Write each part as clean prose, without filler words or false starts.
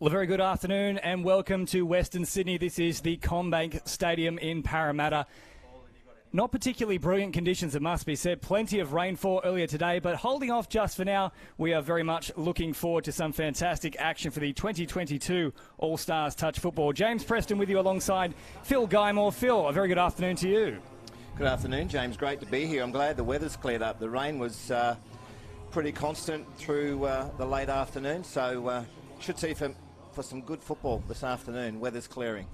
Well, a very good afternoon and welcome to Western Sydney. This is the CommBank Stadium in Parramatta. Not particularly brilliant conditions, it must be said. Plenty of rainfall earlier today, but holding off just for now. We are very much looking forward to some fantastic action for the 2022 All-Stars Touch Football. James Preston with you alongside Phil Guymore. Phil, a very good afternoon to you. Good afternoon, James. Great to be here. I'm glad the weather's cleared up. The rain was pretty constant through the late afternoon, so should see for some good football this afternoon. Weather's clearing.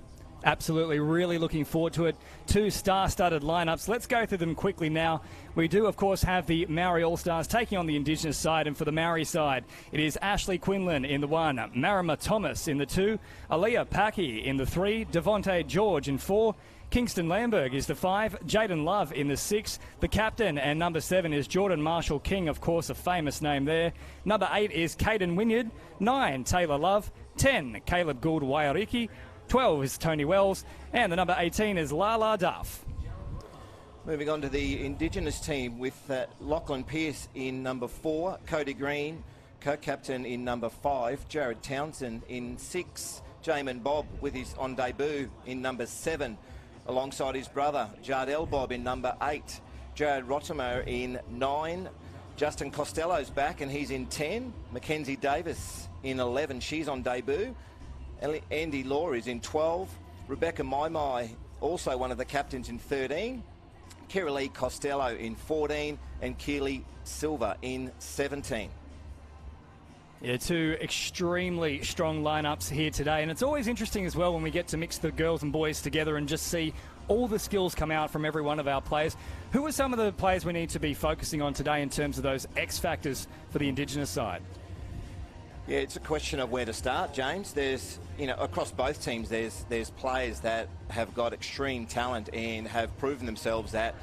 Absolutely, really looking forward to it. Two star-studded lineups. Let's go through them quickly now. We do, of course, have the Māori All-Stars taking on the Indigenous side, and for the Maori side, it is Ashley Quinlan in the 1, Marama Thomas in the 2, Aaliyah Paki in the 3, Devontae George in 4, Kingston Lamberg is the 5, Jaden Love in the 6, the captain and number 7 is Jordan Marshall King, of course, a famous name there. Number 8 is Caden Wynyard, 9, Taylor Love, 10, Caleb Gould Wairiki, 12 is Tony Wells, and the number 18 is Lala Duff. Moving on to the Indigenous team with Lachlan Pearce in number 4, Cody Green, co-captain in number 5, Jared Townsend in 6, Jamin Bob with his on debut in number 7, alongside his brother Jardel Bob in number 8, Jared Rottimer in 9, Justin Costello's back and he's in 10, Mackenzie Davis in 11, she's on debut, Andy Law is in 12, Rebecca Maimai, also one of the captains, in 13, Kiralee Costello in 14, and Keely Silva in 17. Yeah, two extremely strong lineups here today, and it's always interesting as well when we get to mix the girls and boys together and just see all the skills come out from every one of our players. Who are some of the players we need to be focusing on today in terms of those X factors for the Indigenous side? Yeah, it's a question of where to start, James. There's, across both teams, there's players that have got extreme talent and have proven themselves at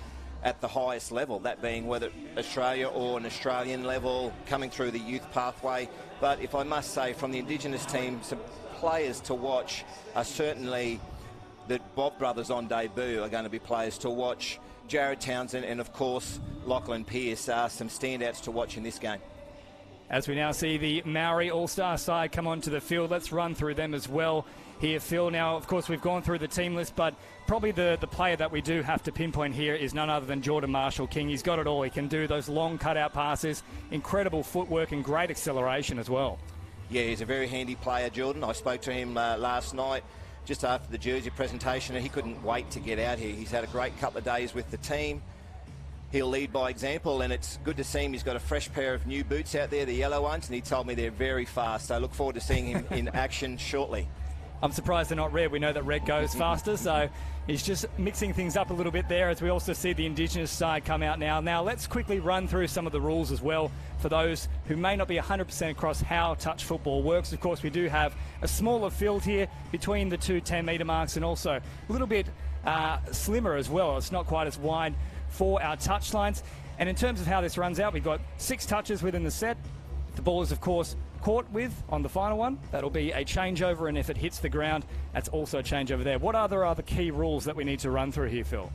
the highest level, that being whether Australia or an Australian level, coming through the youth pathway. But if I must say, from the Indigenous team, some players to watch are certainly the Bob brothers on debut are going to be players to watch. Jared Townsend and, of course, Lachlan Pearce are some standouts to watch in this game. As we now see the Maori All-Star side come onto the field, let's run through them as well here, Phil. Now, of course, we've gone through the team list, but probably the player that we do have to pinpoint here is none other than Jordan Marshall King. He's got it all. He can do those long cutout passes, incredible footwork and great acceleration as well. Yeah, he's a very handy player, Jordan. I spoke to him last night just after the jersey presentation, and he couldn't wait to get out here. He's had a great couple of days with the team. He'll lead by example, and it's good to see him. He's got a fresh pair of new boots out there, the yellow ones, and he told me they're very fast. So I look forward to seeing him in action shortly. I'm surprised they're not red. We know that red goes faster, so he's just mixing things up a little bit there as we also see the Indigenous side come out now. Now, let's quickly run through some of the rules as well for those who may not be 100% across how touch football works. Of course, we do have a smaller field here between the two 10-metre marks and also a little bit slimmer as well. It's not quite as wide for our touch lines. And in terms of how this runs out, we've got 6 touches within the set. The ball is, of course, caught with on the final one. That'll be a changeover, and if it hits the ground, that's also a changeover there. What other are the key rules that we need to run through here, Phil?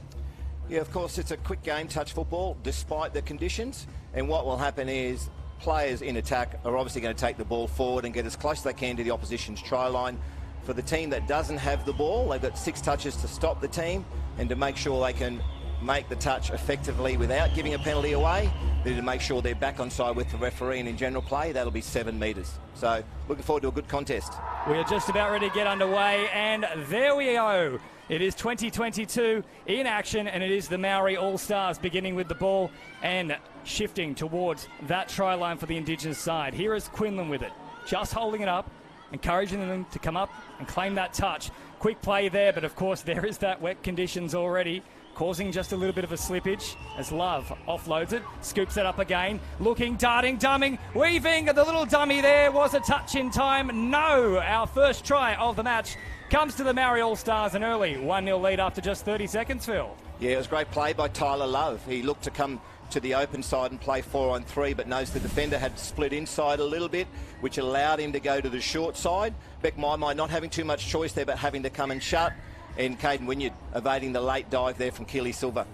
Yeah, of course, it's a quick game, touch football, despite the conditions. And what will happen is players in attack are obviously going to take the ball forward and get as close as they can to the opposition's try line. For the team that doesn't have the ball, they've got 6 touches to stop the team and to make sure they can make the touch effectively without giving a penalty away. They need to make sure they're back on side with the referee, and in general play, that'll be 7 metres. So looking forward to a good contest. We are just about ready to get underway, and there we go. It is 2022 in action, and it is the Maori All-Stars beginning with the ball and shifting towards that try line for the Indigenous side. Here is Quinlan with it, just holding it up, encouraging them to come up and claim that touch. Quick play there, but of course there is that wet conditions already, causing just a little bit of a slippage as Love offloads it, scoops it up again, looking, darting, dumming, weaving. The little dummy there was a touch in time. No, our first try of the match comes to the Maori All-Stars, an early 1-0 lead after just 30 seconds, Phil. Yeah, it was great play by Tyler Love. He looked to come to the open side and play 4-on-3, but knows the defender had split inside a little bit, which allowed him to go to the short side. Beck Maimai not having too much choice there, but having to come and shut. And Caden Wynyard evading the late dive there from Keely Silva.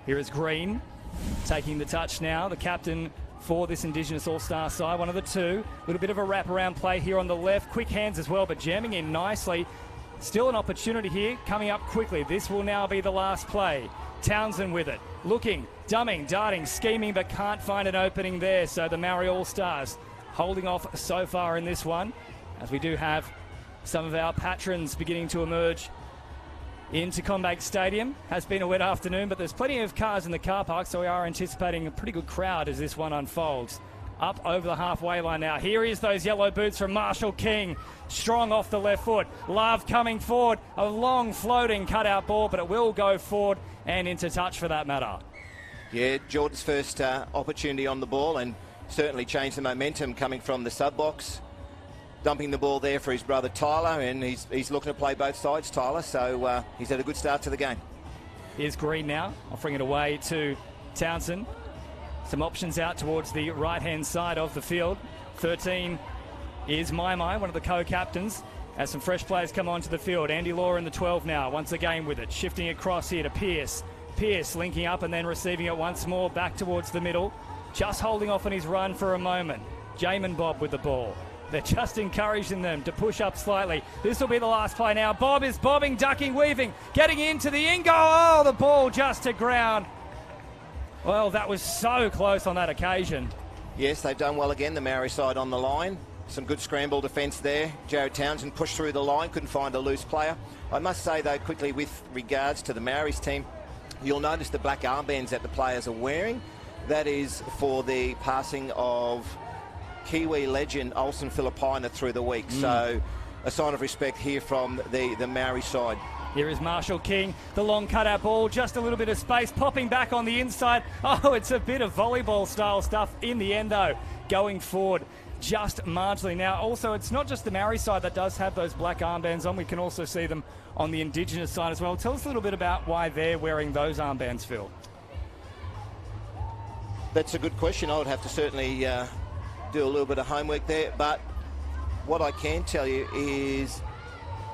Here is Green taking the touch now, the captain for this Indigenous All-Star side. One of the two. A little bit of a wraparound play here on the left. Quick hands as well, but jamming in nicely. Still an opportunity here, coming up quickly. This will now be the last play. Townsend with it. Looking, dumbing, darting, scheming, but can't find an opening there. So the Māori All-Stars holding off so far in this one, as we do have some of our patrons beginning to emerge into Combank Stadium. Has been a wet afternoon, but there's plenty of cars in the car park, so we are anticipating a pretty good crowd as this one unfolds. Up over the halfway line now. Here is those yellow boots from Marshall King. Strong off the left foot. Love coming forward. A long floating cutout ball, but it will go forward and into touch for that matter. Yeah, Jordan's first opportunity on the ball, and certainly changed the momentum coming from the sub-box. Dumping the ball there for his brother Tyler, and he's looking to play both sides, Tyler, so he's had a good start to the game. Here's Green now, offering it away to Townsend. Some options out towards the right-hand side of the field. 13 is Mai, one of the co-captains, as some fresh players come onto the field. Andy Law in the 12 now, once again with it. Shifting across here to Pearce. Pearce linking up and then receiving it once more back towards the middle. Just holding off on his run for a moment. Jamin Bob with the ball. They're just encouraging them to push up slightly. This will be the last play now. Bob is bobbing, ducking, weaving, getting into the in goal. Oh, the ball just to ground. Well, that was so close on that occasion. Yes, they've done well again, the Māori side on the line. Some good scramble defence there. Jared Townsend pushed through the line, couldn't find a loose player. I must say, though, quickly with regards to the Maoris team, you'll notice the black armbands that the players are wearing. That is for the passing of Kiwi legend Olsen Filipina through the week. So a sign of respect here from the Māori side. Here is Marshall King, the long cutout ball, just a little bit of space, popping back on the inside. Oh, it's a bit of volleyball style stuff in the end though, going forward just marginally. Now also, it's not just the Māori side that does have those black armbands on, we can also see them on the Indigenous side as well. Tell us a little bit about why they're wearing those armbands, Phil. That's a good question. I would have to certainly do a little bit of homework there, but what I can tell you is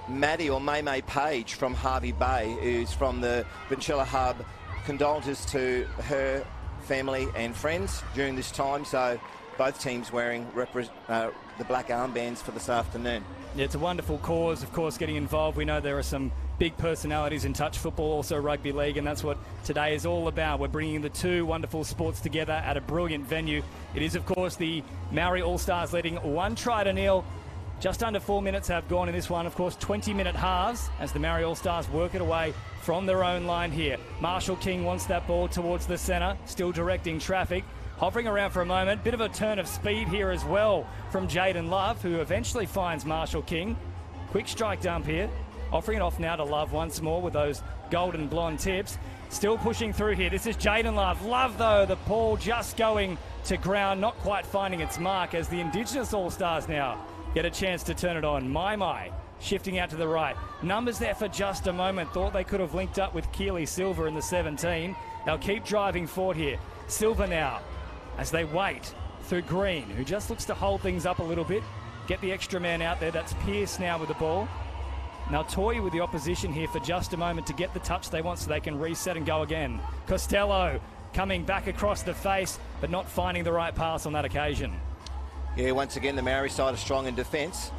Maddie or May Page from Harvey Bay, who's from the Vincella Hub, condolences to her family and friends during this time. So both teams wearing the black armbands for this afternoon. Yeah, it's a wonderful cause, of course, getting involved. We know there are some big personalities in touch football, also rugby league, and that's what today is all about. We're bringing the two wonderful sports together at a brilliant venue. It is, of course, the Māori All-Stars leading 1-0. Just under 4 minutes have gone in this one. Of course, 20-minute halves as the Māori All-Stars work it away from their own line here. Marshall King wants that ball towards the centre, still directing traffic. Hovering around for a moment, bit of a turn of speed here as well from Jaden Love, who eventually finds Marshall King. Quick strike dump here, offering it off now to Love once more with those golden blonde tips. Still pushing through here, this is Jaden Love. Love though, the ball just going to ground, not quite finding its mark as the Indigenous All-Stars now get a chance to turn it on. Mai shifting out to the right. Numbers there for just a moment, thought they could have linked up with Keely Silver in the 17. They'll keep driving forward here. Silver now, as they wait through Green, who just looks to hold things up a little bit, get the extra man out there. That's Pearce now with the ball. Now Toy with the opposition here for just a moment to get the touch they want so they can reset and go again. Costello coming back across the face, but not finding the right pass on that occasion. Yeah, once again, the Māori side are strong in defence.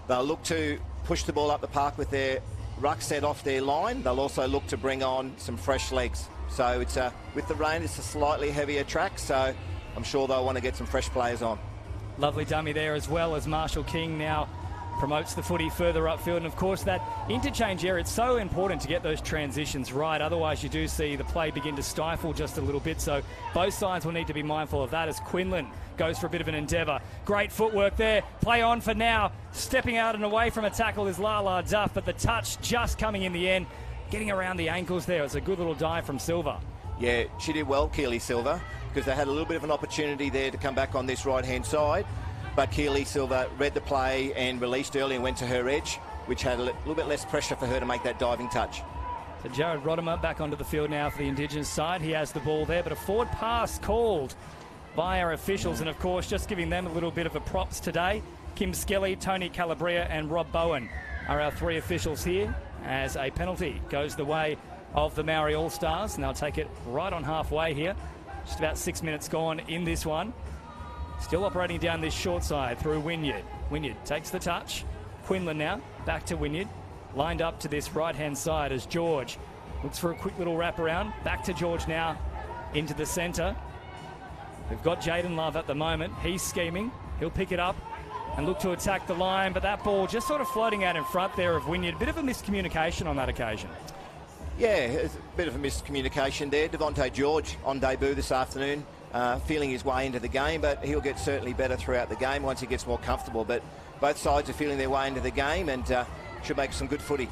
They'll look to push the ball up the park with their ruck set off their line. They'll also look to bring on some fresh legs. So it's with the rain, it's a slightly heavier track, so I'm sure they'll want to get some fresh players on. Lovely dummy there as well as Marshall King now promotes the footy further upfield. And of course that interchange area, it's so important to get those transitions right. Otherwise you do see the play begin to stifle just a little bit. So both sides will need to be mindful of that as Quinlan goes for a bit of an endeavour. Great footwork there. Play on for now. Stepping out and away from a tackle is Lala Duff, but the touch just coming in the end. Getting around the ankles there. It's a good little dive from Silver. Yeah, she did well, Keely Silver, because they had a little bit of an opportunity there to come back on this right-hand side. But Keely Silver read the play and released early and went to her edge, which had a little bit less pressure for her to make that diving touch. So Jared Rodimer back onto the field now for the Indigenous side. He has the ball there, but a forward pass called by our officials. And of course, just giving them a little bit of a props today. Kim Skelly, Tony Calabria and Rob Bowen are our three officials here, as a penalty goes the way of the Māori All-Stars. And they'll take it right on halfway here. Just about 6 minutes gone in this one. Still operating down this short side through Wynyard. Wynyard takes the touch. Quinlan now, back to Wynyard. Lined up to this right-hand side as George looks for a quick little wrap around. Back to George now, into the centre. We've got Jaden Love at the moment. He's scheming. He'll pick it up and look to attack the line, but that ball just sort of floating out in front there of Wynyard. Bit of a miscommunication on that occasion. Yeah, it's a bit of a miscommunication there. Devontae George on debut this afternoon, feeling his way into the game, but he'll get certainly better throughout the game once he gets more comfortable. But both sides are feeling their way into the game and should make some good footy.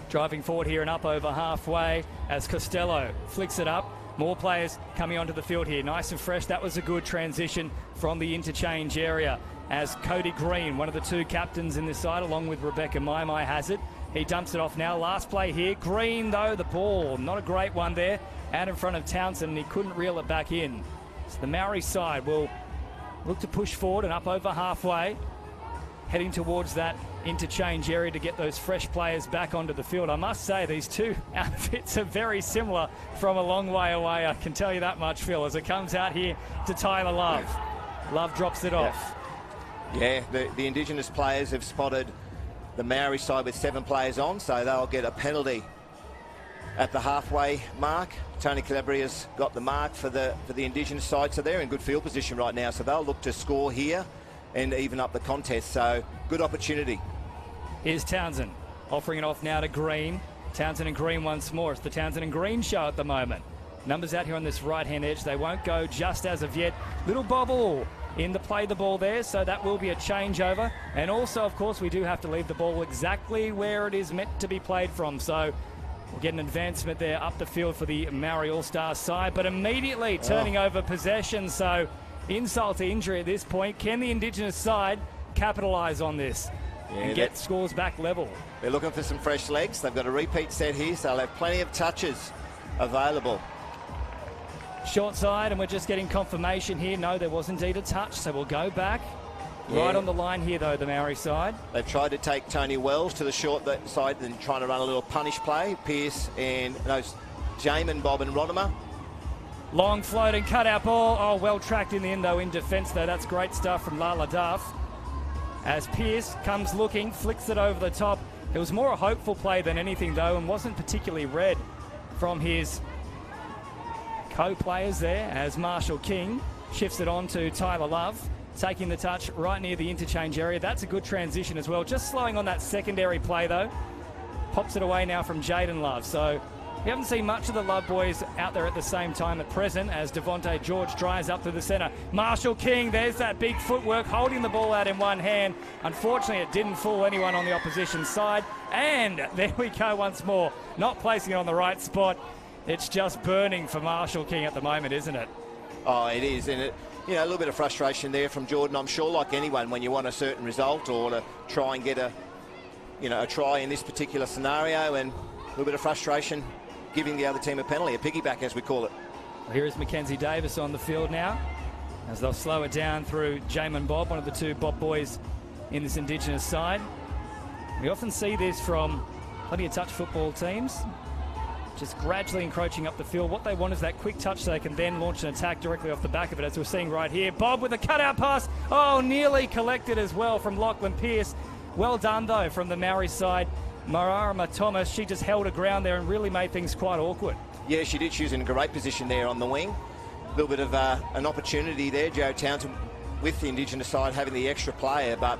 Driving forward here and up over halfway as Costello flicks it up. More players coming onto the field here. Nice and fresh. That was a good transition from the interchange area as Cody Green, one of the two captains in this side, along with Rebecca Maimai, has it. He dumps it off now. Last play here. Green, though, the ball. Not a great one there. Out in front of Townsend, and he couldn't reel it back in. So the Maori side will look to push forward and up over halfway, heading towards that interchange area to get those fresh players back onto the field. I must say, these two outfits are very similar from a long way away. I can tell you that much, Phil, as it comes out here to Tyler Love. Love drops it off. Yeah, the Indigenous players have spotted the Maori side with 7 players on, so they'll get a penalty at the halfway mark. Tony Calabria's got the mark for the Indigenous side, so they're in good field position right now. So they'll look to score here and even up the contest. So good opportunity. Here's Townsend offering it off now to Green. Townsend and Green once more. It's the Townsend and Green show at the moment. Numbers out here on this right-hand edge. They won't go just as of yet. Little bobble in the play the ball there, so that will be a changeover. And also, of course, we do have to leave the ball exactly where it is meant to be played from. So we'll get an advancement there up the field for the Maori All-Stars side, but immediately turning over possession. So insult to injury at this point. Can the Indigenous side capitalise on this and get scores back level? They're looking for some fresh legs. They've got a repeat set here, so they'll have plenty of touches available. Short side, and we're just getting confirmation here. No, there was indeed a touch, so we'll go back. Right on the line here, though, the Maori side. They've tried to take Tony Wells to the short side and trying to run a little punish play. Pearce and those Jamin, Bob and Rodimer. Long floating cutout ball. Oh, well tracked in the end, though, in defence, though. That's great stuff from Lala Duff. As Pearce comes looking, flicks it over the top. It was more a hopeful play than anything, though, and wasn't particularly read from his co-players there as Marshall King shifts it on to Tyler Love, taking the touch right near the interchange area. That's a good transition as well. Just slowing on that secondary play, though. Pops it away now from Jaden Love. So we haven't seen much of the Love boys out there at the same time at present as Devontae George drives up to the centre. Marshall King, there's that big footwork, holding the ball out in one hand. Unfortunately, it didn't fool anyone on the opposition side. And there we go once more, not placing it on the right spot. It's just burning for Marshall King at the moment, isn't it? Oh, it is. And, a little bit of frustration there from Jordan, I'm sure, like anyone, when you want a certain result or to try and get a try in this particular scenario, and a little bit of frustration giving the other team a penalty, a piggyback as we call it. Well, here is Mackenzie Davis on the field now as they'll slow it down through Jamin Bob, one of the two Bob boys in this Indigenous side. We often see this from plenty of touch football teams, just gradually encroaching up the field. What they want is that quick touch so they can then launch an attack directly off the back of it, as we're seeing right here. Bob with a cutout pass. Oh, nearly collected as well from Lachlan Pearce. Well done, though, from the Maori side. Mararama Thomas, she just held her ground there and really made things quite awkward. Yeah, she did. She was in a great position there on the wing. A little bit of an opportunity there. Jared Townsend with the Indigenous side having the extra player, but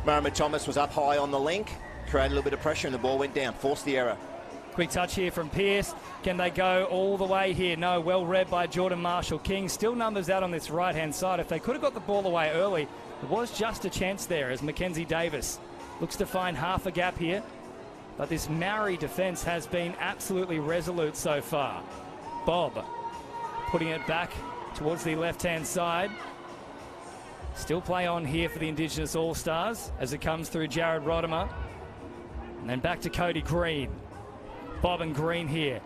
Mararama Thomas was up high on the link, created a little bit of pressure and the ball went down, forced the error. Quick touch here from Pearce. Can they go all the way here? No, well read by Jordan Marshall King. Still numbers out on this right-hand side. If they could have got the ball away early, there was just a chance there as Mackenzie Davis looks to find half a gap here. But this Maori defence has been absolutely resolute so far. Bob putting it back towards the left-hand side. Still play on here for the Indigenous All-Stars as it comes through Jared Rodimer. And then back to Cody Green. Bob and Green here.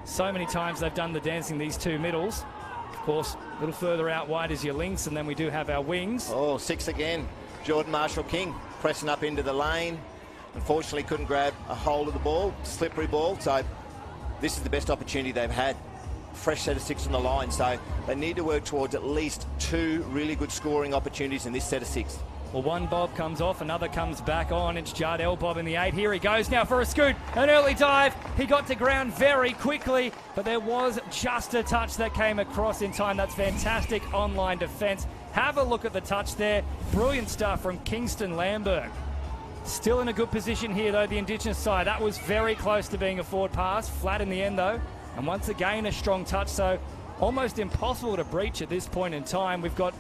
So many times they've done the dancing, these two middles. Of course, a little further out wide is your links, and then we do have our wings. Oh, 6 again. Jordan Marshall King pressing up into the lane. Unfortunately, couldn't grab a hold of the ball. Slippery ball. So this is the best opportunity they've had fresh set of 6 on the line. So they need to work towards at least 2 really good scoring opportunities in this set of 6. Well, one bob comes off, another comes back on. It's Jardel Bob in the 8. Here he goes now for a scoot. An early dive. He got to ground very quickly, but there was just a touch that came across in time. That's fantastic online defence. Have a look at the touch there. Brilliant stuff from Kingston Lamberg. Still in a good position here, though, the Indigenous side. That was very close to being a forward pass. Flat in the end, though. And once again, a strong touch, so almost impossible to breach at this point in time. We've got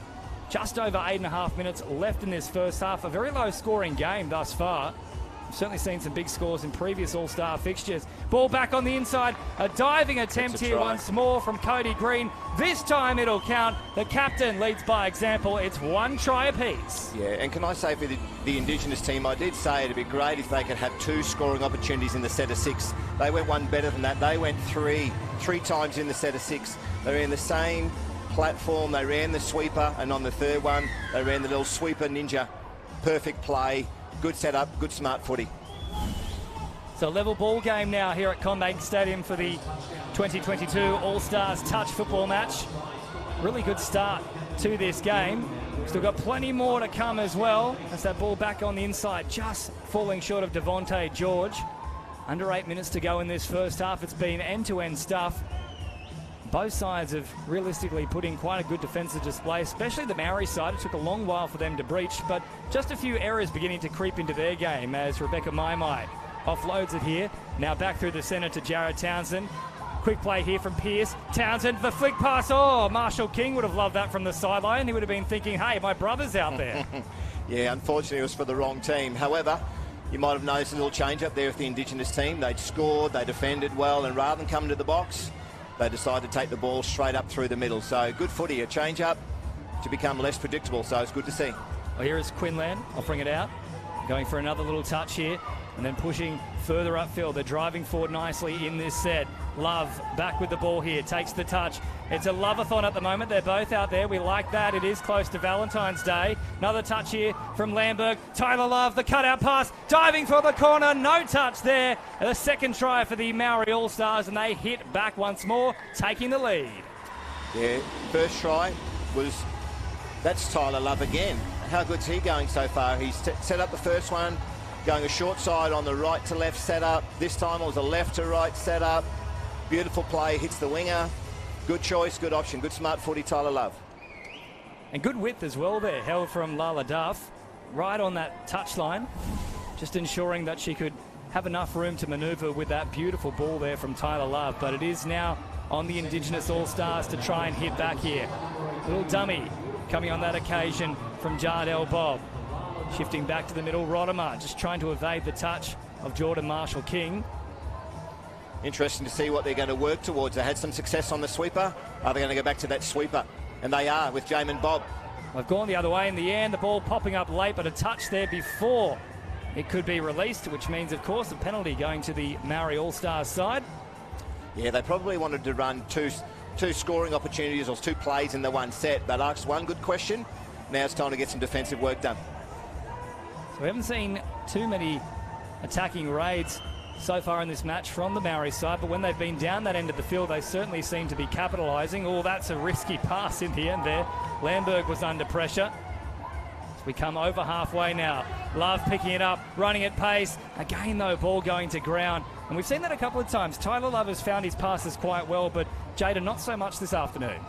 just over 8.5 minutes left in this first half. A very low-scoring game thus far. We've certainly seen some big scores in previous All-Star fixtures. Ball back on the inside. A diving attempt here once more from Cody Green. This time it'll count. The captain leads by example. It's 1 try apiece. Yeah, and can I say for the Indigenous team, I did say it'd be great if they could have 2 scoring opportunities in the set of 6. They went one better than that. They went three times in the set of 6. They're in the same platform. They ran the sweeper, and on the third one, they ran the little sweeper ninja. Perfect play, good setup, good smart footy. So level ball game now here at CommBank Stadium for the 2022 All-Stars touch football match. Really good start to this game. Still got plenty more to come as well. As that ball back on the inside, just falling short of Devontae George. Under 8 minutes to go in this first half. It's been end-to-end stuff. Both sides have realistically put in quite a good defensive display, especially the Maori side. It took a long while for them to breach, but just a few errors beginning to creep into their game as Rebecca Maimai offloads it here. Now back through the centre to Jared Townsend. Quick play here from Pearce. Townsend, the flick pass. Oh, Marshall King would have loved that from the sideline. He would have been thinking, hey, my brother's out there. Yeah, unfortunately it was for the wrong team. However, you might have noticed a little change up there with the Indigenous team. They'd scored, they defended well, and rather than come to the box, they decided to take the ball straight up through the middle. So good footy, a change up to become less predictable. So it's good to see. Well, here is Quinlan offering it out, going for another little touch here, and then pushing further upfield. They're driving forward nicely in this set. Love back with the ball here, takes the touch. It's a love-a-thon at the moment. They're both out there. We like that. It is close to Valentine's Day. Another touch here from Lamberg. Tyler Love, the cutout pass, diving for the corner. No touch there. And the second try for the Maori All-Stars, and they hit back once more, taking the lead. Yeah, first try was, that's Tyler Love again. How good's he going so far? He's set up the first one, going a short side on the right to left setup. This time it was a left to right setup. Beautiful play, hits the winger. Good choice, good option, good smart footy, Tyler Love. And good width as well there, held from Lala Duff, right on that touchline, just ensuring that she could have enough room to manoeuvre with that beautiful ball there from Tyler Love. But it is now on the Indigenous All-Stars to try and hit back here. Little dummy coming on that occasion from Jardel Bob. Shifting back to the middle, Rodimer just trying to evade the touch of Jordan Marshall King. Interesting to see what they're going to work towards. They had some success on the sweeper. Are they going to go back to that sweeper? And they are with Jamin Bob. They've gone the other way in the end. The ball popping up late, but a touch there before it could be released, which means, of course, a penalty going to the Maori All-Stars side. Yeah, they probably wanted to run two scoring opportunities or 2 plays in the one set, but asked one good question. Now it's time to get some defensive work done. So we haven't seen too many attacking raids so far in this match from the Maori side, but when they've been down that end of the field, they certainly seem to be capitalising. Oh, that's a risky pass in the end there. Lamberg was under pressure. As we come over halfway now. Love picking it up, running at pace. Again, though, ball going to ground. And we've seen that a couple of times. Tyler Love has found his passes quite well, but Jada, not so much this afternoon.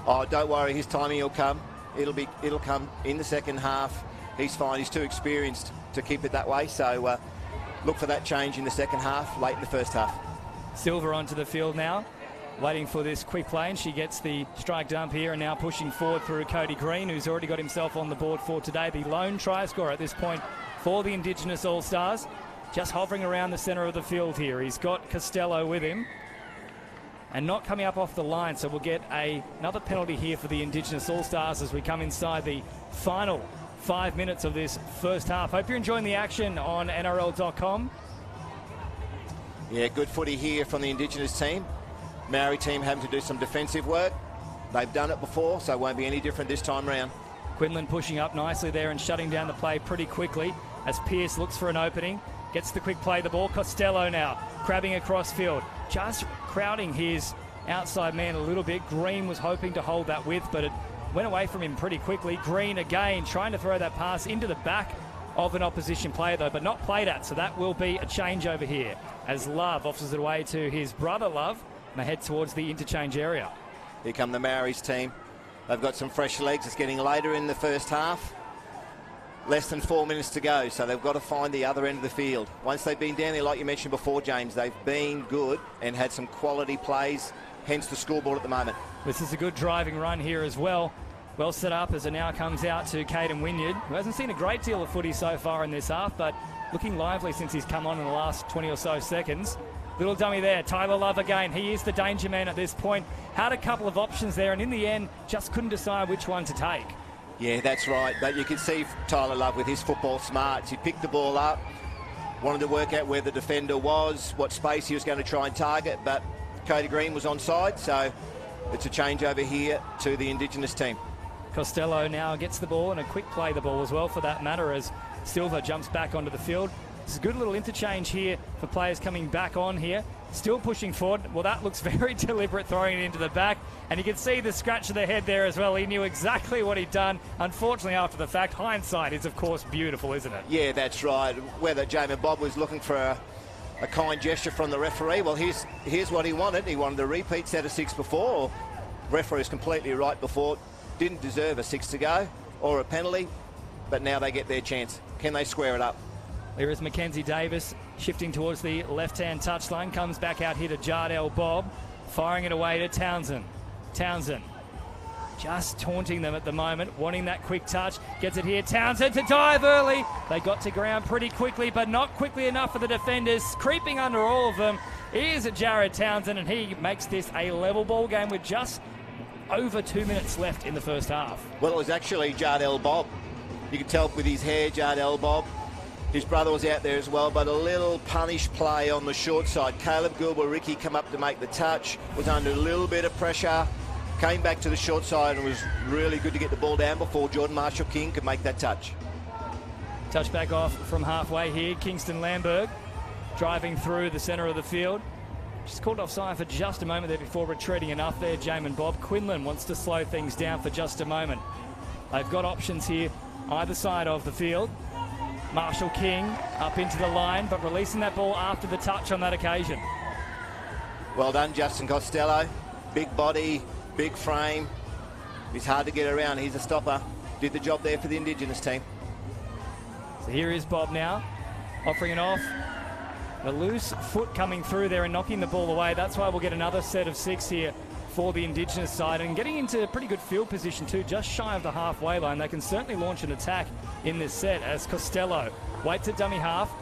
Oh, don't worry, his timing will come. It'll come in the second half. He's fine. He's too experienced to keep it that way. So look for that change in the second half, late in the first half. Silver onto the field now, waiting for this quick play, and she gets the strike dump here and now pushing forward through Cody Green, who's already got himself on the board for today. The lone try scorer at this point for the Indigenous All-Stars. Just hovering around the centre of the field here. He's got Costello with him and not coming up off the line, so we'll get another penalty here for the Indigenous All-Stars as we come inside the final 5 minutes of this first half. Hope you're enjoying the action on NRL.com. Yeah, good footy here from the Indigenous team. Maori team having to do some defensive work. They've done it before, so it won't be any different this time round. Quinlan pushing up nicely there and shutting down the play pretty quickly as Pearce looks for an opening. Gets the quick play, the ball. Costello now crabbing across field, just crowding his outside man a little bit. Green was hoping to hold that width, but it went away from him pretty quickly. Green again trying to throw that pass into the back of an opposition player though, but not played at, so that will be a change over here as Love offers it away to his brother Love, and they head towards the interchange area. Here come the Maoris team. They've got some fresh legs. It's getting later in the first half. Less than 4 minutes to go, so they've got to find the other end of the field. Once they've been down there, like you mentioned before, James, they've been good and had some quality plays, hence the scoreboard at the moment. This is a good driving run here as well. Well set up as it now comes out to Caden Wynyard, who hasn't seen a great deal of footy so far in this half, but looking lively since he's come on in the last 20 or so seconds. Little dummy there, Tyler Love again. He is the danger man at this point. Had a couple of options there, and in the end, just couldn't decide which one to take. Yeah, that's right. But you can see Tyler Love with his football smarts. He picked the ball up, wanted to work out where the defender was, what space he was going to try and target, but Cody Green was onside, so it's a change over here to the Indigenous team. Costello now gets the ball, and a quick play the ball as well for that matter, as Silva jumps back onto the field. It's a good little interchange here for players coming back on here. Still pushing forward. Well, that looks very deliberate, throwing it into the back. And you can see the scratch of the head there as well. He knew exactly what he'd done. Unfortunately, after the fact, hindsight is, of course, beautiful, isn't it? Yeah, that's right. Whether Jamin Bob was looking for a kind gesture from the referee, well, here's what he wanted. He wanted a repeat set of 6 before. Referee was completely right before. Didn't deserve a 6 to go or a penalty, but now they get their chance. Can they square it up? There is Mackenzie Davis shifting towards the left-hand touchline. Comes back out here to Jardel Bob. Firing it away to Townsend. Townsend just taunting them at the moment, wanting that quick touch. Gets it here. Townsend to dive early. They got to ground pretty quickly, but not quickly enough for the defenders. Creeping under all of them is Jared Townsend, and he makes this a level ball game with just over 2 minutes left in the first half. Well, it was actually Jardel Bob. You can tell with his hair, Jardel Bob. His brother was out there as well, but a little punish play on the short side. Caleb Gilbert-Ricky come up to make the touch, was under a little bit of pressure, came back to the short side and was really good to get the ball down before Jordan Marshall-King could make that touch. Touch back off from halfway here. Kingston Lamberg driving through the centre of the field. Just called offside for just a moment there before retreating enough there, Jamin Bob. Quinlan wants to slow things down for just a moment. They've got options here either side of the field. Marshall King up into the line, but releasing that ball after the touch on that occasion. Well done, Justin Costello. Big body, big frame. He's hard to get around. He's a stopper. Did the job there for the Indigenous team. So here is Bob now, offering it off. A loose foot coming through there and knocking the ball away. That's why we'll get another set of 6 here for the Indigenous side, and getting into a pretty good field position too, just shy of the halfway line. They can certainly launch an attack in this set as Costello waits at dummy half.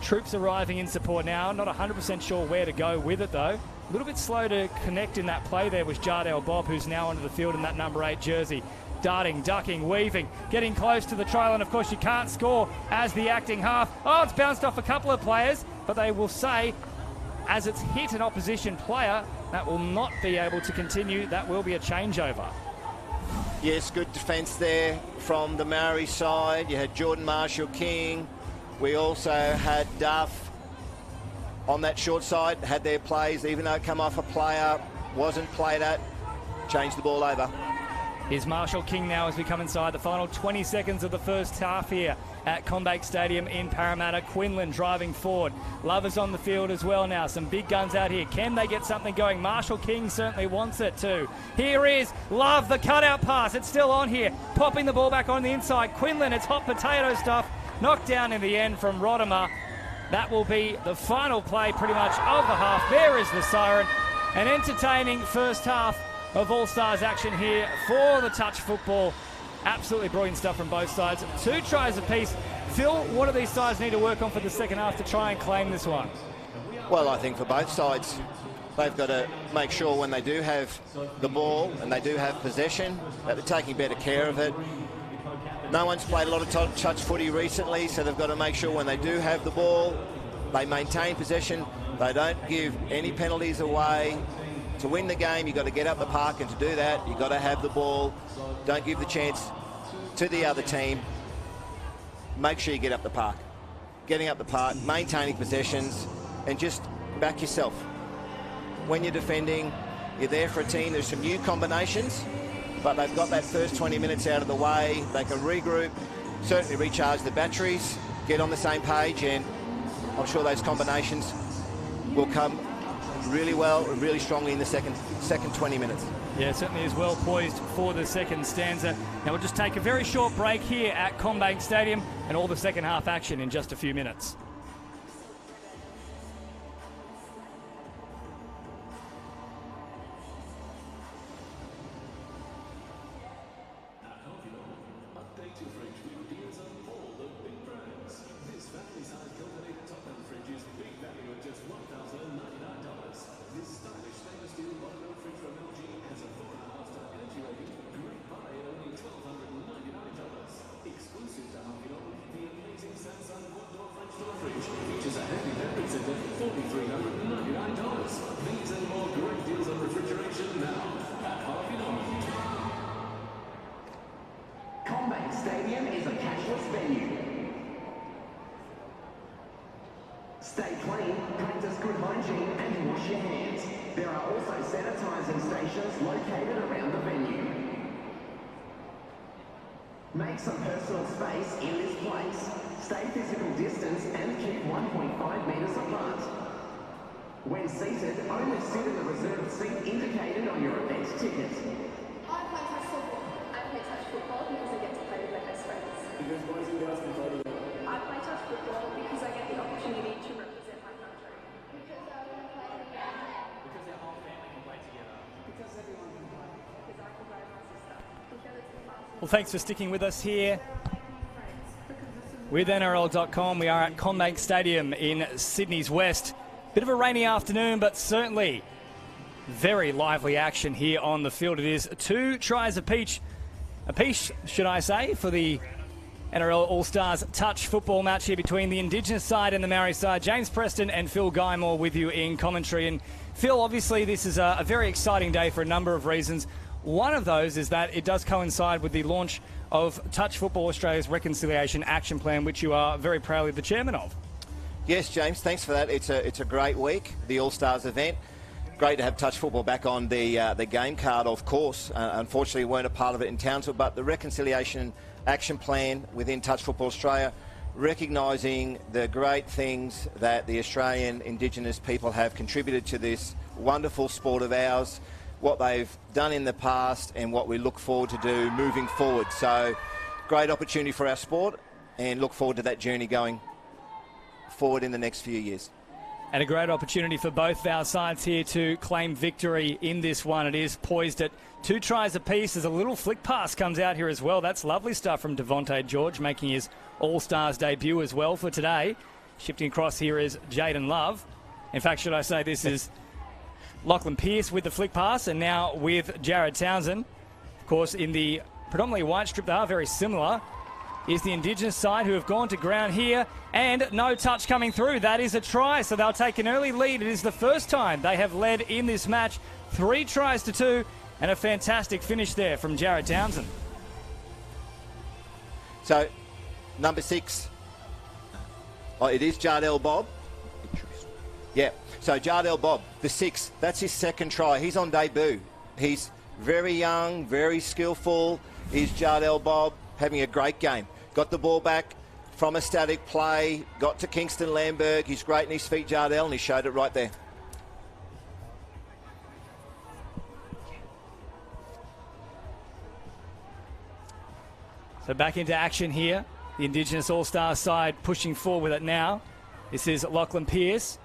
Troops arriving in support now. Not 100% sure where to go with it though. A little bit slow to connect in that play there was Jardel Bob, who's now onto the field in that number 8 jersey. Darting, ducking, weaving, getting close to the try line. Of course, you can't score as the acting half. Oh, it's bounced off a couple of players, but they will say, as it's hit an opposition player, that will not be able to continue. That will be a changeover. Yes, good defence there from the Maori side. You had Jordan Marshall-King. We also had Duff on that short side, had their plays, even though it come off a player, wasn't played at, changed the ball over. Here's Marshall King now as we come inside the final 20 seconds of the first half here at Combank Stadium in Parramatta. Quinlan driving forward. Lovers on the field as well now. Some big guns out here. Can they get something going? Marshall King certainly wants it too. Here is Love, the cutout pass. It's still on here. Popping the ball back on the inside. Quinlan, it's hot potato stuff. Knocked down in the end from Rodimer. That will be the final play pretty much of the half. There is the siren. An entertaining first half of All-Stars action here for the touch football. Absolutely brilliant stuff from both sides. 2 tries apiece. Phil, what do these sides need to work on for the second half to try and claim this one? Well, I think for both sides, they've got to make sure when they do have the ball and they do have possession, that they're taking better care of it. No one's played a lot of touch footy recently, so they've got to make sure when they do have the ball, they maintain possession, they don't give any penalties away. To win the game, you've got to get up the park, and to do that, you've got to have the ball. Don't give the chance to the other team. Make sure you get up the park. Getting up the park, maintaining possessions, and just back yourself. When you're defending, You're there for a team. There's some new combinations, but they've got that first 20 minutes out of the way. They can regroup, certainly recharge the batteries, get on the same page, and I'm sure those combinations will come really well and really strongly in the second 20 minutes. Yeah, certainly is well poised for the second stanza. Now we'll just take a very short break here at CommBank Stadium, and all the second half action in just a few minutes. CommBank Stadium is a cashless venue. Stay clean, practice good hygiene and wash your hands. There are also sanitising stations located around the venue. Make some personal space in this place. Stay physical distance and keep 1.5 metres apart. When seated, only sit in the reserved seat indicated on your event ticket. I play touch football. I play touch football because I get to play with my best friends. Because boys and girls can play together. I play touch football because I get the opportunity to represent my country. Because I want to play together. Because our whole family can play together. Because everyone can play. Because I can play with my sister. Because it's the fastest. Well, thanks for sticking with us here with NRL.com. We are at CommBank Stadium in Sydney's West. Bit of a rainy afternoon, but certainly very lively action here on the field. It is 2 tries apiece, should I say, for the NRL All-Stars touch football match here between the Indigenous side and the Maori side. James Preston and Phil Guymore with you in commentary. And Phil, obviously this is a very exciting day for a number of reasons. One of those is that it does coincide with the launch of Touch Football Australia's Reconciliation Action Plan, which you are very proudly the chairman of. Yes, James, thanks for that. It's a great week, the All-Stars event. Great to have touch football back on the game card, of course. Unfortunately, we weren't a part of it in Townsville, but the Reconciliation Action Plan within Touch Football Australia, recognising the great things that the Australian Indigenous people have contributed to this wonderful sport of ours, what they've done in the past and what we look forward to do moving forward. So, great opportunity for our sport, and look forward to that journey going forward in the next few years. And a great opportunity for both our sides here to claim victory in this one. It is poised at 2 tries apiece as a little flick pass comes out here as well. That's lovely stuff from Devontae George, making his All-Stars debut as well for today. Shifting across here is Jaden Love. In fact, should I say this is Lachlan Pearce with the flick pass, and now with Jared Townsend. Of course, in the predominantly white strip, they are very similar. Is the Indigenous side, who have gone to ground here, and no touch coming through. That is a try, so they'll take an early lead. It is the first time they have led in this match. 3 tries to 2, and a fantastic finish there from Jared Townsend. So, number 6, it is Jardel Bob. Yeah, so Jardel Bob, the 6, that's his second try. He's on debut. He's very young, very skillful. Is Jardel Bob having a great game. Got the ball back from a static play, got to Kingston Lamberg. He's great in his feet, Jardel, and he showed it right there. So back into action here. The Indigenous All-Star side pushing forward with it now. This is Lachlan Pearce.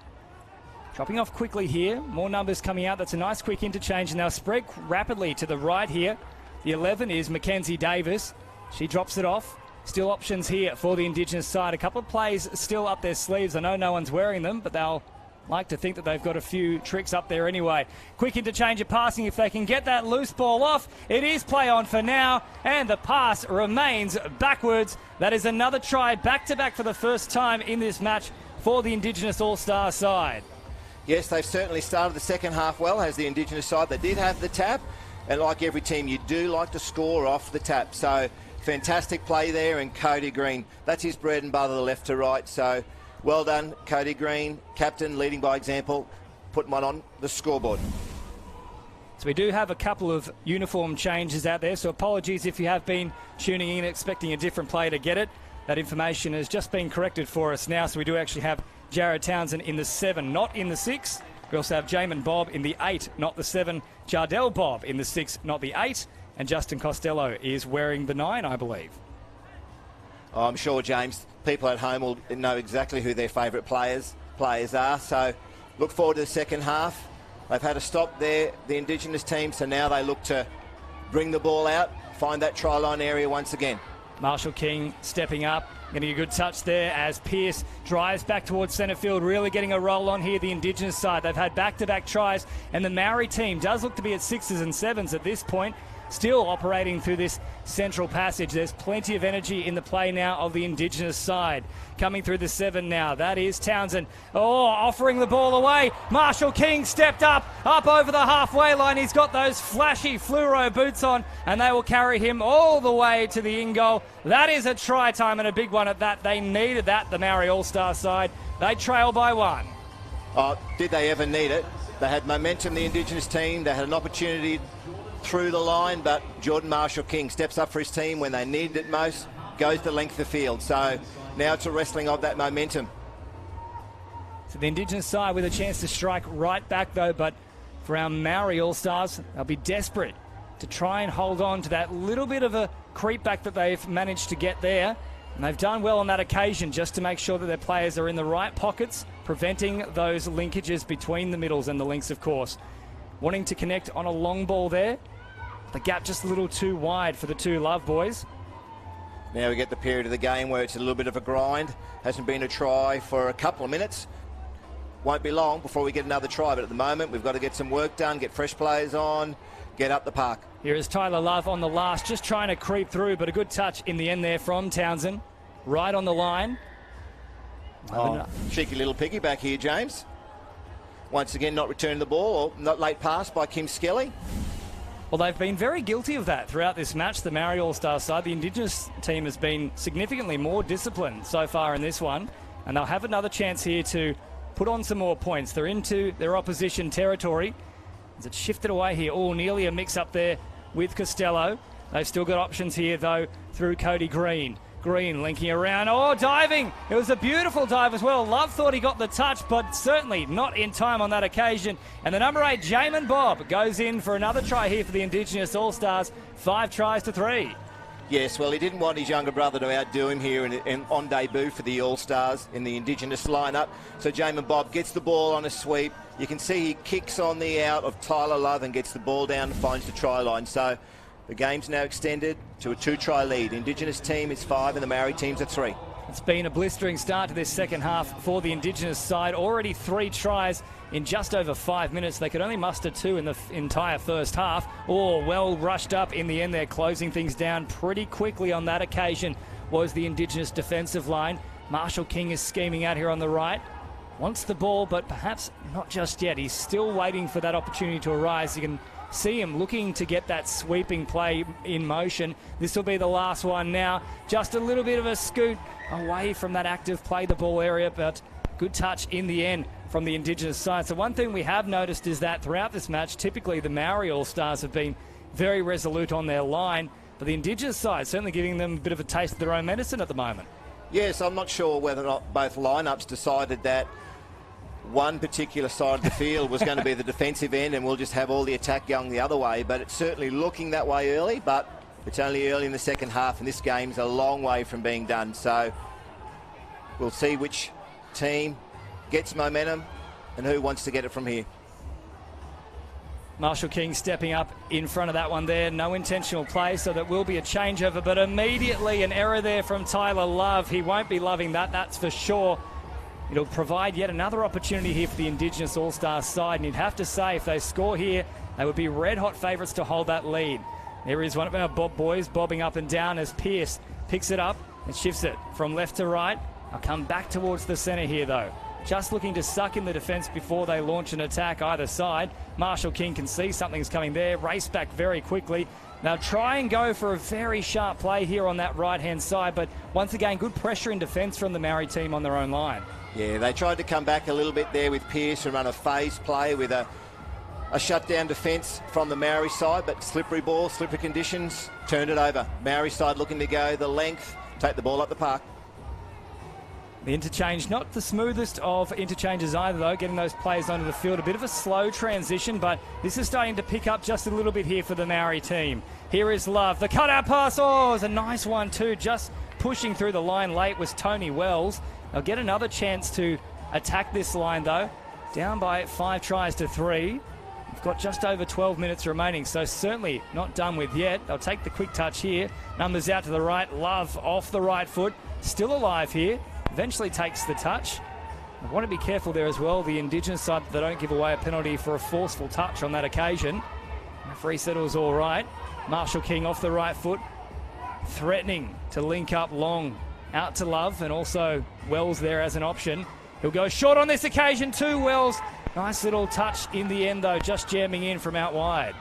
Dropping off quickly here. More numbers coming out. That's a nice quick interchange. And they'll spread rapidly to the right here. The 11 is Mackenzie Davis. She drops it off. Still options here for the Indigenous side. A couple of plays still up their sleeves. I know no one's wearing them, but they'll like to think that they've got a few tricks up there anyway. Quick interchange of passing if they can get that loose ball off. It is play on for now, and the pass remains backwards. That is another try back-to-back for the first time in this match for the Indigenous All-Star side. Yes, they've certainly started the second half well, as the Indigenous side. They did have the tap, and like every team, you do like to score off the tap. So, fantastic play there, and Cody Green, that's his bread and butter, the left to right. So, well done, Cody Green, captain, leading by example, putting one on the scoreboard. So we do have a couple of uniform changes out there, so apologies if you have been tuning in expecting a different player to get it. That information has just been corrected for us now, so we do actually have Jared Townsend in the 7, not in the 6. We also have Jamin Bob in the 8, not the 7. Jardel Bob in the 6, not the 8. And Justin Costello is wearing the 9, I believe. Oh, I'm sure, James, people at home will know exactly who their favourite players are. So look forward to the second half. They've had a stop there, the Indigenous team, so now they look to bring the ball out, find that try line area once again. Marshall King stepping up, getting a good touch there as Pearce drives back towards centre field, really getting a roll on here, the Indigenous side. They've had back-to-back tries, and the Maori team does look to be at 6s and 7s at this point. Still operating through this central passage. There's plenty of energy in the play now of the Indigenous side. Coming through the 7 now. That is Townsend. Oh, offering the ball away. Marshall King stepped up over the halfway line. He's got those flashy fluoro boots on, and they will carry him all the way to the in-goal. That is a try time, and a big one at that. They needed that, the Maori All-Star side. They trail by 1. Oh, did they ever need it? They had momentum, the Indigenous team. They had an opportunity through the line, but Jordan Marshall King steps up for his team when they needed it most, goes the length of field. So now it's a wrestling of that momentum. So the Indigenous side with a chance to strike right back though, but for our Maori All-Stars, they'll be desperate to try and hold on to that little bit of a creep back that they've managed to get there. And they've done well on that occasion just to make sure that their players are in the right pockets, preventing those linkages between the middles and the links, of course. Wanting to connect on a long ball there. The gap just a little too wide for the two Love boys. Now we get the period of the game where it's a little bit of a grind. Hasn't been a try for a couple of minutes. Won't be long before we get another try, but at the moment we've got to get some work done, get fresh players on, get up the park. Here is Tyler Love on the last, just trying to creep through, but a good touch in the end there from Townsend. Right on the line. Oh, cheeky little piggyback here, James. Once again, not returning the ball, or not late pass by Kim Skelly. Well, they've been very guilty of that throughout this match, the Maori All-Star side. The Indigenous team has been significantly more disciplined so far in this one, and they'll have another chance here to put on some more points. They're into their opposition territory. As it's shifted away here, nearly a mix-up there with Costello. They've still got options here, though, through Cody Green. Green linking around. Oh, diving. It was a beautiful dive as well. Love thought he got the touch, but certainly not in time on that occasion. And the number 8, Jamin Bob, goes in for another try here for the Indigenous All-Stars. 5 tries to 3. Yes, well, he didn't want his younger brother to outdo him here on debut for the All-Stars in the Indigenous lineup. So Jamin Bob gets the ball on a sweep. You can see he kicks on the out of Tyler Love and gets the ball down and finds the try line. So the game's now extended to a 2-try lead. Indigenous team is 5 and the Maori teams are 3. It's been a blistering start to this second half for the Indigenous side. Already 3 tries in just over 5 minutes. They could only muster 2 in the entire first half. Well rushed up in the end. They're closing things down pretty quickly on that occasion was the Indigenous defensive line. Marshall King is scheming out here on the right. Wants the ball, but perhaps not just yet. He's still waiting for that opportunity to arise. You can see him looking to get that sweeping play in motion. This will be the last one now. Just a little bit of a scoot away from that active play the ball area, but good touch in the end from the Indigenous side. So one thing we have noticed is that throughout this match, typically the Maori All-Stars have been very resolute on their line, but the Indigenous side certainly giving them a bit of a taste of their own medicine at the moment. Yes, I'm not sure whether or not both lineups decided that one particular side of the field was going to be the defensive end and we'll just have all the attack going the other way, but it's certainly looking that way early, but it's only early in the second half and this game's a long way from being done. So we'll see which team gets momentum and who wants to get it from here. Marshall King stepping up in front of that one there. No intentional play, so that will be a changeover, but immediately an error there from Tyler Love. He won't be loving that, that's for sure. It'll provide yet another opportunity here for the Indigenous All-Star side, and you'd have to say if they score here, they would be red-hot favourites to hold that lead. There is one of our Bob boys bobbing up and down as Pearce picks it up and shifts it from left to right. I'll come back towards the centre here, though. Just looking to suck in the defence before they launch an attack either side. Marshall King can see something's coming there, race back very quickly. Now try and go for a very sharp play here on that right-hand side, but once again, good pressure in defence from the Maori team on their own line. Yeah, they tried to come back a little bit there with Pearce and run a phase play with a a shutdown defence from the Maori side, but slippery ball, slippery conditions, turned it over. Maori side looking to go the length, take the ball up the park. The interchange, not the smoothest of interchanges either, though, getting those players onto the field. A bit of a slow transition, but this is starting to pick up just a little bit here for the Maori team. Here is Love. The cutout pass. Oh, it was a nice one too. Just pushing through the line late was Tony Wells. They'll get another chance to attack this line, though. Down by 5 tries to 3. We've got just over 12 minutes remaining, so certainly not done with yet. They'll take the quick touch here. Numbers out to the right. Love off the right foot. Still alive here. Eventually takes the touch. I want to be careful there as well. The Indigenous side, they don't give away a penalty for a forceful touch on that occasion. Referee said it was all right. Marshall King off the right foot. Threatening to link up long out to Love, and also Wells there as an option. He'll go short on this occasion too, Wells. Nice little touch in the end, though, just jamming in from out wide.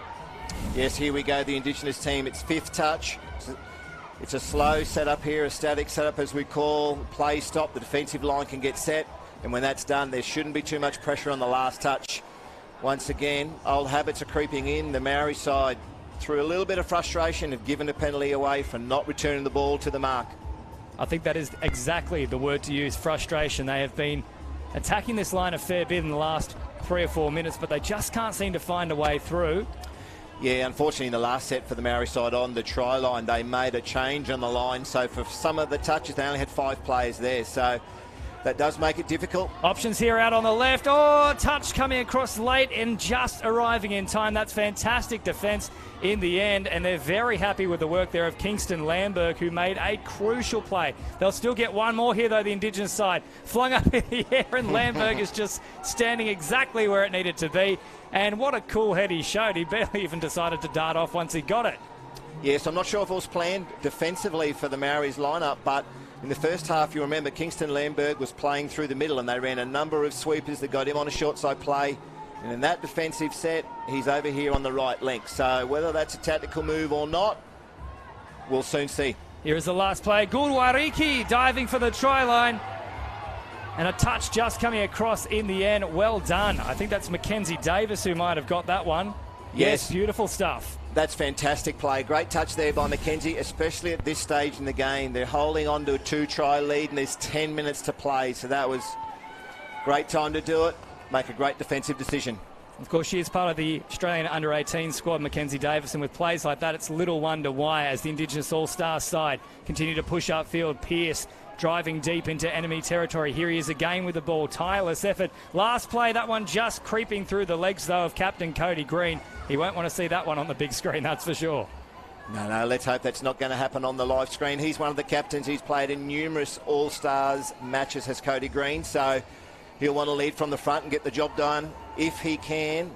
Yes, here we go, the Indigenous team. It's 5th touch. It's a slow setup here, a static setup as we call. Play stop, the defensive line can get set, and when that's done, there shouldn't be too much pressure on the last touch. Once again, old habits are creeping in. The Maori side, through a little bit of frustration, have given a penalty away for not returning the ball to the mark. I think that is exactly the word to use, frustration. They have been attacking this line a fair bit in the last 3 or 4 minutes, but they just can't seem to find a way through. Yeah, unfortunately, in the last set for the Maori side on the try line, they made a change on the line. So for some of the touches, they only had 5 players there. So that does make it difficult. Options here out on the left. Oh, touch coming across late and just arriving in time. That's fantastic defence in the end, and they're very happy with the work there of Kingston Lamberg, who made a crucial play. They'll still get one more here, though, the Indigenous side. Flung up in the air, and Lamberg is just standing exactly where it needed to be. And what a cool head he showed. He barely even decided to dart off once he got it. Yes, I'm not sure if it was planned defensively for the Maoris lineup, but in the first half, you remember Kingston Lamberg was playing through the middle, and they ran a number of sweepers that got him on a short side play. And in that defensive set, he's over here on the right length. So whether that's a tactical move or not, we'll soon see. Here is the last play. Gulwariki diving for the try line. And a touch just coming across in the end. Well done. I think that's Mackenzie Davis who might have got that one. Yes, beautiful stuff. That's fantastic play. Great touch there by Mackenzie, especially at this stage in the game. They're holding on to a 2-try lead, and there's 10 minutes to play. So that was great time to do it. Make a great defensive decision. Of course, she is part of the Australian under-18 squad, Mackenzie Davis, and with plays like that, it's little wonder why, as the Indigenous All-Star side continue to push upfield. Pearce driving deep into enemy territory. Here he is again with the ball. Tireless effort. Last play, that one just creeping through the legs, though, of Captain Cody Green. He won't want to see that one on the big screen, that's for sure. No, let's hope that's not going to happen on the live screen. He's one of the captains. He's played in numerous All-Stars matches, has Cody Green, so he'll want to lead from the front and get the job done if he can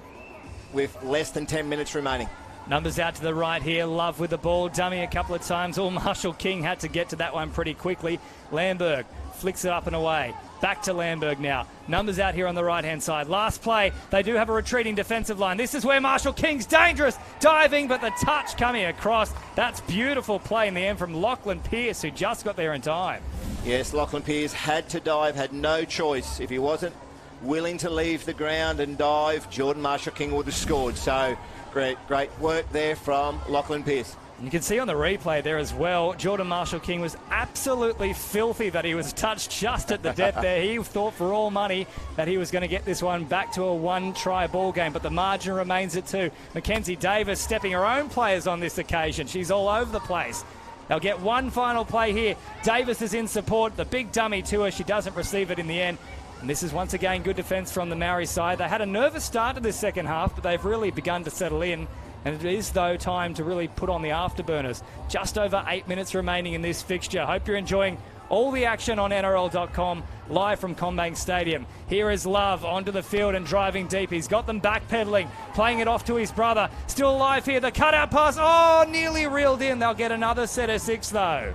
with less than 10 minutes remaining. Numbers out to the right here. Love with the ball. Dummy a couple of times. Marshall King had to get to that one pretty quickly. Lamberg flicks it up and away. Back to Lamberg now. Numbers out here on the right-hand side. Last play. They do have a retreating defensive line. This is where Marshall King's dangerous. Diving, but the touch coming across. That's beautiful play in the end from Lachlan Pearce, who just got there in time. Yes, Lachlan Pearce had to dive, had no choice. If he wasn't willing to leave the ground and dive, Jordan Marshall King would have scored. So great work there from Lachlan Pearce. You can see on the replay there as well, Jordan Marshall King was absolutely filthy that he was touched just at the depth there. He thought for all money that he was going to get this one back to a 1-try ball game, but the margin remains at 2. Mackenzie Davis stepping her own players on this occasion. She's all over the place. They'll get one final play here. Davis is in support. The big dummy to her. She doesn't receive it in the end. And this is once again good defence from the Maori side. They had a nervous start to this second half, but they've really begun to settle in. And it is, though, time to really put on the afterburners. Just over 8 minutes remaining in this fixture. Hope you're enjoying all the action on NRL.com, live from CommBank Stadium. Here is Love onto the field and driving deep. He's got them backpedaling, playing it off to his brother. Still alive here. The cutout pass. Oh, nearly reeled in. They'll get another set of 6, though.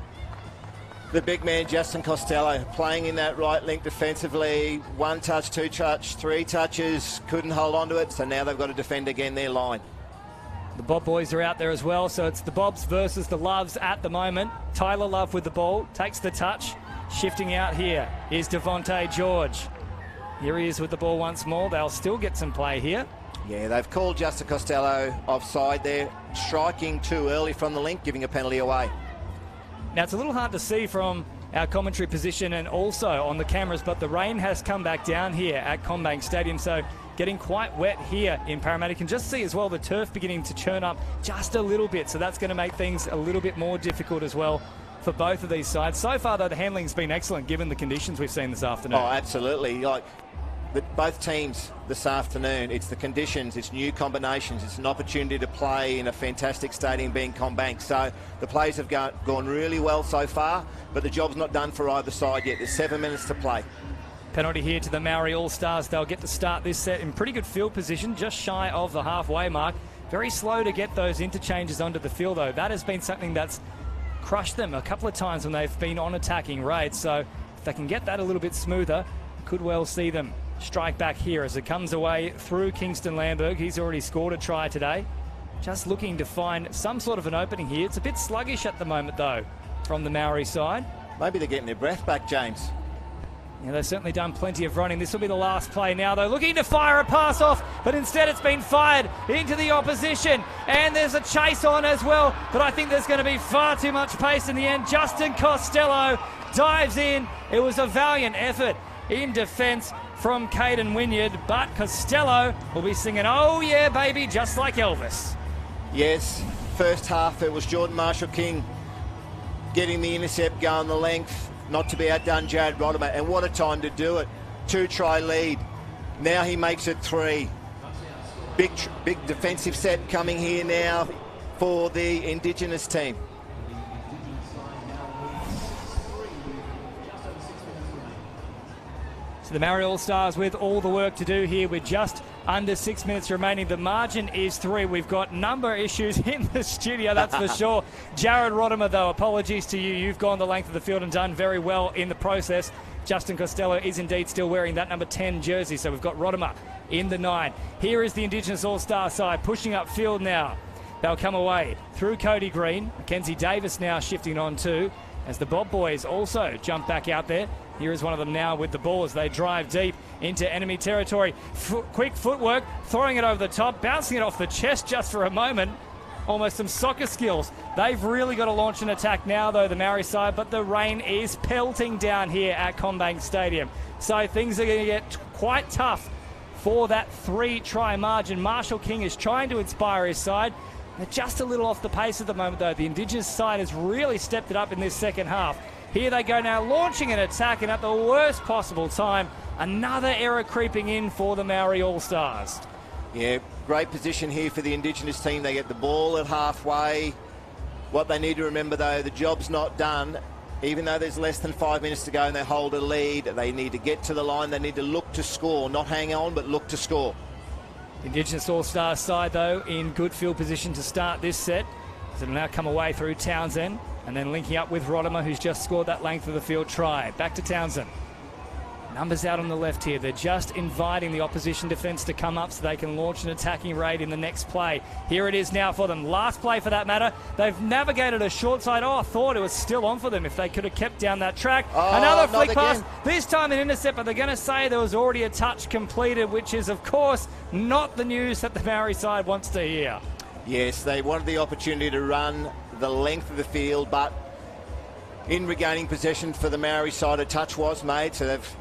The big man, Justin Costello, playing in that right link defensively. 1 touch, 2 touch, 3 touches. Couldn't hold on to it, so now they've got to defend again their line. The Bob boys are out there as well, so it's the Bobs versus the Loves at the moment. Tyler Love with the ball, takes the touch. Shifting out here is Devontae George. Here he is with the ball once more. They'll still get some play here. Yeah, they've called Justin Costello offside there, striking too early from the link, giving a penalty away. Now, it's a little hard to see from our commentary position and also on the cameras, but the rain has come back down here at CommBank Stadium, so getting quite wet here in Parramatta. You can just see as well the turf beginning to churn up just a little bit, so that's going to make things a little bit more difficult as well for both of these sides. So far, though, the handling's been excellent given the conditions we've seen this afternoon. Oh, absolutely. Both teams this afternoon, it's the conditions, it's new combinations, it's an opportunity to play in a fantastic stadium being CommBank. So the plays have gone really well so far, but the job's not done for either side yet. There's 7 minutes to play. Penalty here to the Māori All-Stars. They'll get to start this set in pretty good field position, just shy of the halfway mark. Very slow to get those interchanges onto the field, though. That has been something that's crushed them a couple of times when they've been on attacking raids. So if they can get that a little bit smoother, could well see them strike back here as it comes away through Kingston Lamberg. He's already scored a try today. Just looking to find some sort of an opening here. It's a bit sluggish at the moment, though, from the Māori side. Maybe they're getting their breath back, James. Yeah, they've certainly done plenty of running. This will be the last play now, though. Looking to fire a pass off, but instead it's been fired into the opposition. And there's a chase on as well, but I think there's going to be far too much pace in the end. Justin Costello dives in. It was a valiant effort in defence from Caden Wynyard, but Costello will be singing, "Oh yeah, baby," just like Elvis. Yes, first half it was Jordan Marshall-King getting the intercept, going the length, not to be outdone Jared Rodimer, and what a time to do it. 2-try lead. Now he makes it 3. Big defensive set coming here now for the Indigenous team. So the Māori All-Stars with all the work to do here with just under 6 minutes remaining. The margin is 3. We've got number issues in the studio, that's for sure. Jared Rodimer, though, apologies to you. You've gone the length of the field and done very well in the process. Justin Costello is indeed still wearing that number 10 jersey, so we've got Rodimer in the 9. Here is the Indigenous All-Star side pushing up field now. They'll come away through Cody Green. Mackenzie Davis now shifting on too, as the Bob boys also jump back out there. Here is one of them now with the ball as they drive deep into enemy territory. Quick footwork, throwing it over the top, bouncing it off the chest just for a moment. Almost some soccer skills. They've really got to launch an attack now, though, the Māori side, but the rain is pelting down here at CommBank Stadium. So things are going to get quite tough for that 3-try margin. Marshall-King is trying to inspire his side. They're just a little off the pace at the moment, though. The Indigenous side has really stepped it up in this second half. Here they go now, launching an attack, and at the worst possible time, another error creeping in for the Māori All-Stars. Yeah, great position here for the Indigenous team. They get the ball at halfway. What they need to remember, though, the job's not done. Even though there's less than 5 minutes to go and they hold a lead, they need to get to the line. They need to look to score, not hang on, but look to score. Indigenous All-Stars side, though, in good field position to start this set. So it'll now come away through Townsend, and then linking up with Rodimer, who's just scored that length of the field try. Back to Townsend. Numbers out on the left here. They're just inviting the opposition defence to come up so they can launch an attacking raid in the next play. Here it is now for them. Last play for that matter. They've navigated a short side. Oh, I thought it was still on for them if they could have kept down that track. Another flick pass. This time an intercept, but they're going to say there was already a touch completed, which is, of course, not the news that the Māori side wants to hear. Yes, they wanted the opportunity to run the length of the field, but in regaining possession for the Māori side, a touch was made, so they've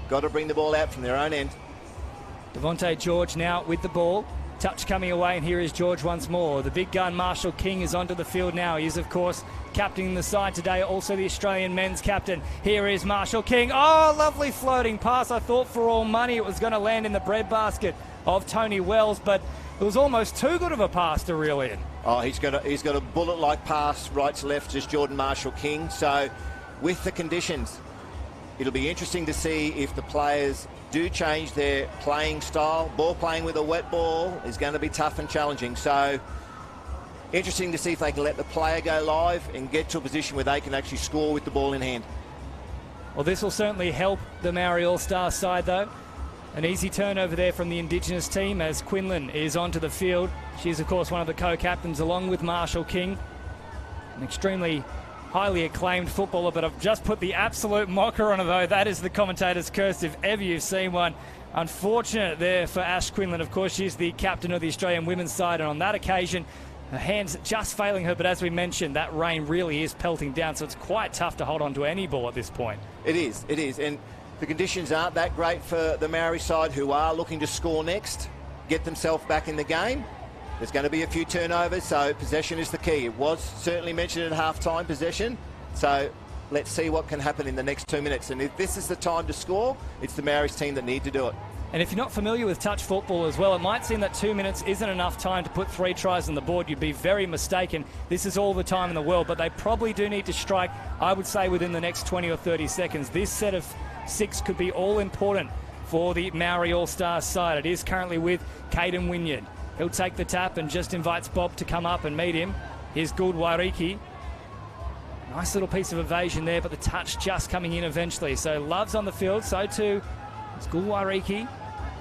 got to bring the ball out from their own end. Devontae George now with the ball. Touch coming away, and here is George once more. The big gun Marshall-King is onto the field now. He is, of course, captaining the side today, also the Australian men's captain. Here is Marshall-King. Oh, lovely floating pass. I thought for all money it was going to land in the breadbasket of Tony Wells, but it was almost too good of a pass to reel in. Oh, he's got a bullet-like pass right to left, just Jordan Marshall-King. So with the conditions, it'll be interesting to see if the players do change their playing style. Ball playing with a wet ball is going to be tough and challenging. So interesting to see if they can let the player go live and get to a position where they can actually score with the ball in hand. Well, this will certainly help the Māori All-Star side, though. An easy turnover there from the Indigenous team as Quinlan is onto the field. She's, of course, one of the co-captains along with Marshall-King. An extremely highly acclaimed footballer, but I've just put the absolute mocker on her, though. That is the commentator's curse if ever you've seen one. unfortunate there for Ash Quinlan. Of course, she's the captain of the Australian women's side, and on that occasion, her hands just failing her. But as we mentioned, that rain really is pelting down, so it's quite tough to hold on to any ball at this point. It is. And the conditions aren't that great for the Maori side, who are looking to score next, get themselves back in the game. There's going to be a few turnovers, so possession is the key. It was certainly mentioned at half-time, possession. So let's see what can happen in the next 2 minutes. And if this is the time to score, it's the Maori's team that need to do it. And if you're not familiar with touch football as well, it might seem that 2 minutes isn't enough time to put 3 tries on the board. You'd be very mistaken. This is all the time in the world, but they probably do need to strike, I would say, within the next 20 or 30 seconds. This set of 6 could be all important for the Māori All-Stars side. It is currently with Caden Wynyard. He'll take the tap and just invites Bob to come up and meet him. Here's Gould Wairiki. Nice little piece of evasion there, but the touch just coming in eventually. So Love's on the field, so too is Gould Wairiki.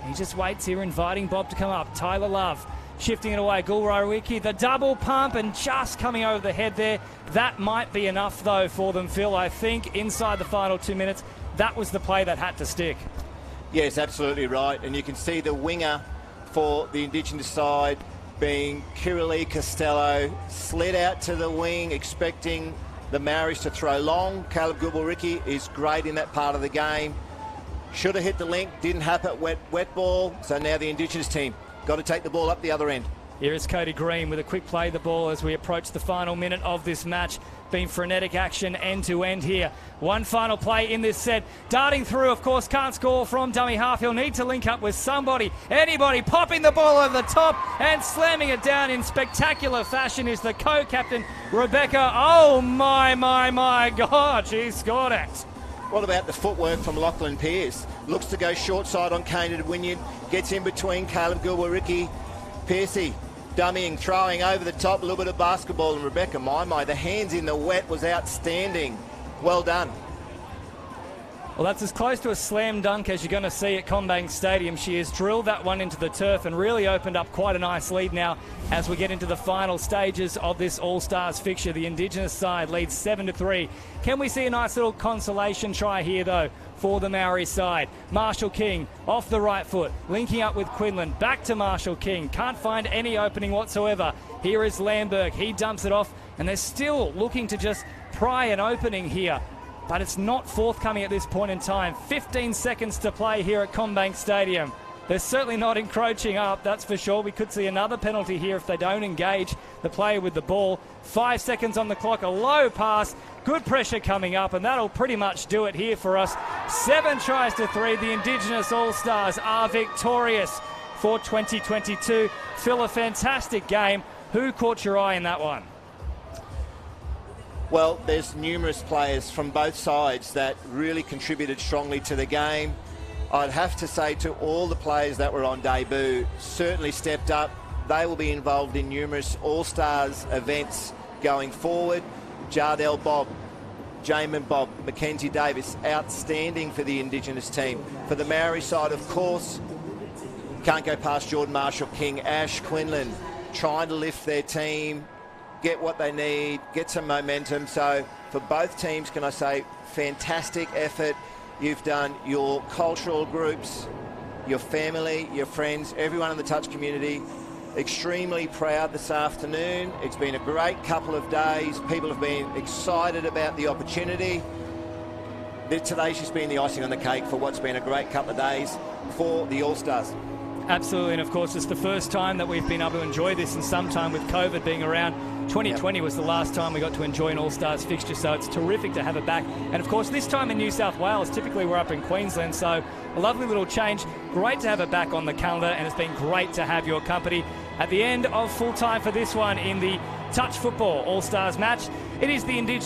He just waits here, inviting Bob to come up. Tyler Love shifting it away. Gould Wairiki, the double pump and just coming over the head there. That might be enough, though, for them, Phil. I think inside the final 2 minutes, that was the play that had to stick. Yes, absolutely right. And you can see the winger for the Indigenous side being Kiralee Costello, slid out to the wing, expecting the Maoris to throw long. Caleb Gould-Wairiki is great in that part of the game. Should have hit the link, didn't happen, wet ball. So now the Indigenous team got to take the ball up the other end. Here is Cody Green with a quick play of the ball as we approach the final minute of this match. Been frenetic action end to end here. One final play in this set. Darting through, of course, can't score from dummy half. He'll need to link up with somebody, anybody. Popping the ball over the top and slamming it down in spectacular fashion is the co-captain, Rebecca. Oh, my God, she scored it. What about the footwork from Lachlan Pearce? Looks to go short side on Caden Wynyard. Gets in between Caleb Gould-Wairiki. Pearcey dummying, throwing over the top, a little bit of basketball, and Rebecca, the hands in the wet was outstanding. Well done. Well, that's as close to a slam dunk as you're going to see at CommBank Stadium. She has drilled that one into the turf and really opened up quite a nice lead now as we get into the final stages of this All-Stars fixture. The Indigenous side leads 7-3. Can we see a nice little consolation try here, though, for the Maori side? Marshall King off the right foot, linking up with Quinlan. Back to Marshall King. Can't find any opening whatsoever. Here is Lamberg. He dumps it off, and they're still looking to just pry an opening here. But it's not forthcoming at this point in time. 15 seconds to play here at CommBank Stadium. They're certainly not encroaching up, that's for sure. We could see another penalty here if they don't engage the player with the ball. 5 seconds on the clock, a low pass. Good pressure coming up, and that'll pretty much do it here for us. 7 tries to 3. The Indigenous All-Stars are victorious for 2022. Phil, a fantastic game. Who caught your eye in that one? Well, there's numerous players from both sides that really contributed strongly to the game. I'd have to say to all the players that were on debut, certainly stepped up. They will be involved in numerous All-Stars events going forward. Jardel Bob, Jamin Bob, Mackenzie Davis, outstanding for the Indigenous team. For the Maori side, of course, can't go past Jordan Marshall-King, Ash Quinlan, trying to lift their team, get what they need, get some momentum. So for both teams, can I say, fantastic effort. You've done your cultural groups, your family, your friends, everyone in the touch community. Extremely proud this afternoon. It's been a great couple of days. People have been excited about the opportunity. Today's just been the icing on the cake for what's been a great couple of days for the All-Stars. Absolutely, and of course it's the first time that we've been able to enjoy this in some time with COVID being around. 2020 was the last time we got to enjoy an All-Stars fixture, so it's terrific to have it back. And of course this time in New South Wales, typically we're up in Queensland, so a lovely little change. Great to have it back on the calendar, and it's been great to have your company at the end of full time for this one in the Touch Football All-Stars match. It is the Indigenous